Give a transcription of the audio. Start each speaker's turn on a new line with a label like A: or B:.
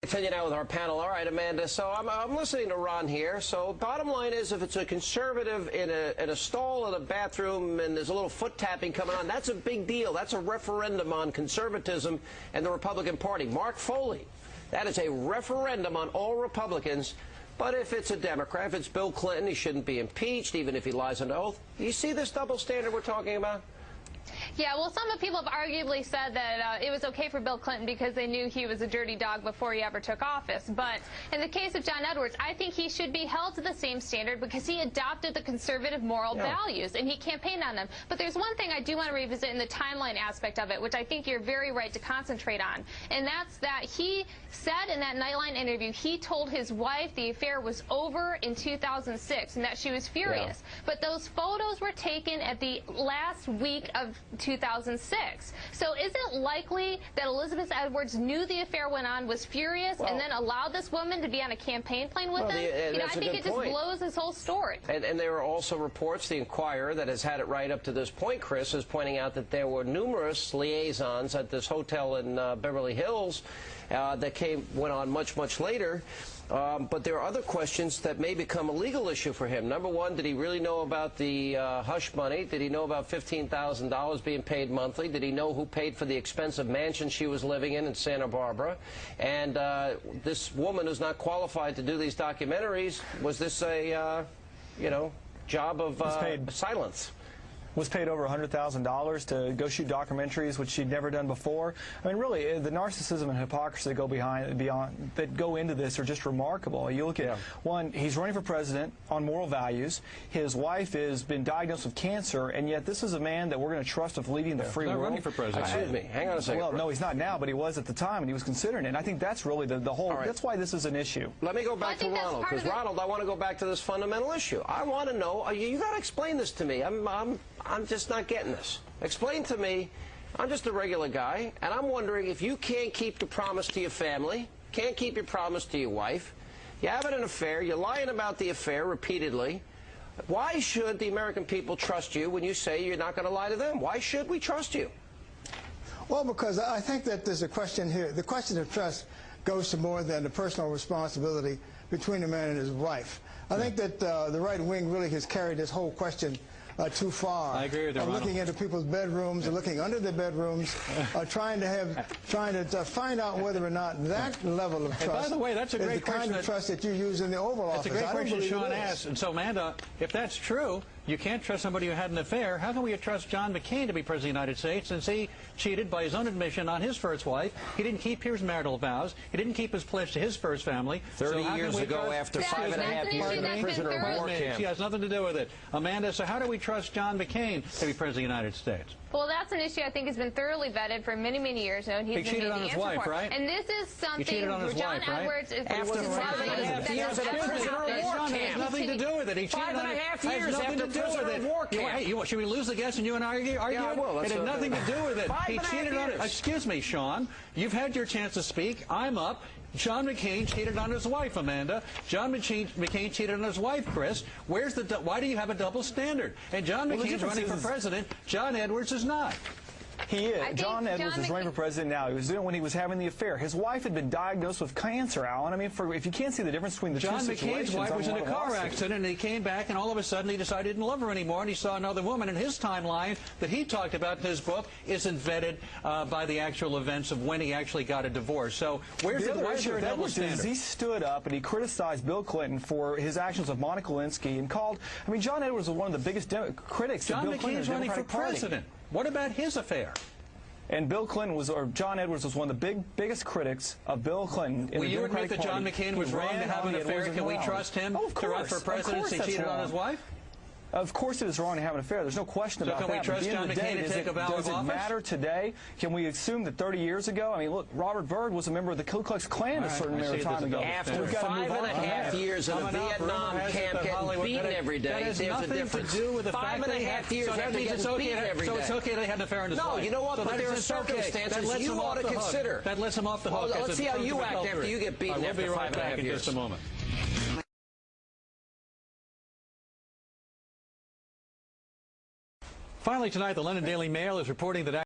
A: Continue now with our panel. All right, Amanda. So I'm listening to Ron here. So bottom line is, if it's a conservative in a stall in a bathroom and there's a little foot tapping coming on, that's a big deal. That's a referendum on conservatism and the Republican Party. Mark Foley, that is a referendum on all Republicans. But if it's a Democrat, if it's Bill Clinton, he shouldn't be impeached, even if he lies under oath. Do you see this double standard we're talking about?
B: Yeah, well, some people have arguably said that it was okay for Bill Clinton because they knew he was a dirty dog before he ever took office. But in the case of John Edwards, I think he should be held to the same standard because he adopted the conservative moral values and he campaigned on them. But there's one thing I do want to revisit in the timeline aspect of it, which I think you're very right to concentrate on. And that's that he said in that Nightline interview, he told his wife the affair was over in 2006 and that she was furious. Yeah. But those photos were taken at the last week of 2006. So is it likely that Elizabeth Edwards knew the affair went on, was furious, and then allowed this woman to be on a campaign plane with him? I think it just blows his whole story.
A: And there are also reports, the Inquirer, that has had it right up to this point, Chris, is pointing out that there were numerous liaisons at this hotel in Beverly Hills that went on much, much later. But there are other questions that may become a legal issue for him. Number one, did he really know about the hush money? Did he know about $15,000 being paid monthly? Did he know who paid for the expensive mansion she was living in Santa Barbara? And this woman who's not qualified to do these documentaries, was this a, job of silence?
C: Was paid over $100,000 to go shoot documentaries, which she'd never done before. I mean, really, the narcissism and hypocrisy that go into this are just remarkable. You look at one, he's running for president on moral values. His wife has been diagnosed with cancer, and yet this is a man that we're going to trust of leading the free world.
D: Running for president.
A: Excuse me. Hang on a second.
C: Well, no, he's not now, but he was at the time, and he was considering it. And I think that's really the whole. Right. That's why this is an issue.
A: Let me go back to Ronald, because Ronald, I want to go back to this fundamental issue. I want to know. You got to explain this to me. I'm just not getting this. Explain to me. I'm just a regular guy, and I'm wondering if you can't keep the promise to your family, can't keep your promise to your wife, you're having an affair, you're lying about the affair repeatedly, why should the American people trust you when you say you're not going to lie to them? Why should we trust you?
E: Well, because I think that there's a question here. The question of trust goes to more than the personal responsibility between the man and his wife. I think that the right wing really has carried this whole question too far.
D: I agree with you,
E: looking into people's bedrooms, and looking under their bedrooms, trying to find out whether or not that level of trust.
D: And by the way, that's a great
E: is the kind of trust that you use in the Oval Office.
D: That's a great question Sean asked. And so, Amanda, if that's true, you can't trust somebody who had an affair. How can we trust John McCain to be president of the United States since he cheated by his own admission on his first wife? He didn't keep his marital vows. He didn't keep his pledge to his first family.
A: 30 years ago, after 5.5 years in a prisoner of war camp.
D: She has nothing to do with it. Amanda, so how do we trust John McCain to be president of the United States?
B: Well, that's an issue I think has been thoroughly vetted for many, many years now. And
D: he cheated on his wife, right?
B: And this is something
D: he cheated on his
B: John
D: wife, right?
B: Edwards is
A: after 5.5 years at a prisoner of war camp.
D: It has nothing to do with it. He cheated on
A: 5.5 years after prisoner of war camp.
D: Should we lose the guess and you and I argue?
A: Yeah, I will.
D: It had nothing to do with it.
A: He cheated on it.
D: Excuse me, Sean. You've had your chance to speak. I'm up. John McCain cheated on his wife, Amanda. John McCain cheated on his wife, Chris. Why do you have a double standard? And John McCain's running for president. John Edwards is not.
C: He is. John Edwards is running for president now. He was doing it when he was having the affair. His wife had been diagnosed with cancer, Alan. I mean, if you can't see the difference between the two situations.
D: John McCain's wife was in a car accident, and he came back, and all of a sudden he decided he didn't love her anymore, and he saw another woman. And his timeline that he talked about in his book isn't vetted by the actual events of when he actually got a divorce. So where's the issue with Edwards is
C: he stood up and he criticized Bill Clinton for his actions of Monica Lewinsky and called. I mean, John Edwards was one of the biggest critics of Bill Clinton.
D: John McCain's running for president. What about his affair?
C: And Bill Clinton or John Edwards was one of the biggest critics of Bill Clinton.
D: Will you admit that John McCain was wrong to have an affair? Can we trust him to run for presidency? He cheated on his wife?
C: Of course it is wrong to have an affair. There's no question about that.
D: So can we trust John McCain to take a vow of office?
C: Does it matter today? Can we assume that 30 years ago, I mean, look, Robert Byrd was a member of the Ku Klux Klan a certain amount of time ago.
A: After 5.5 years in a Vietnam camp getting beaten every day, there's a difference. 5.5 years after getting beaten every day.
D: So it's okay they had an affair on his wife?
A: No, you know what? But there are circumstances you ought to consider.
D: That lets him off the hook.
A: Let's see how you act after you get beaten after 5.5 years.
D: In just a moment. Finally tonight, the London Daily Mail is reporting that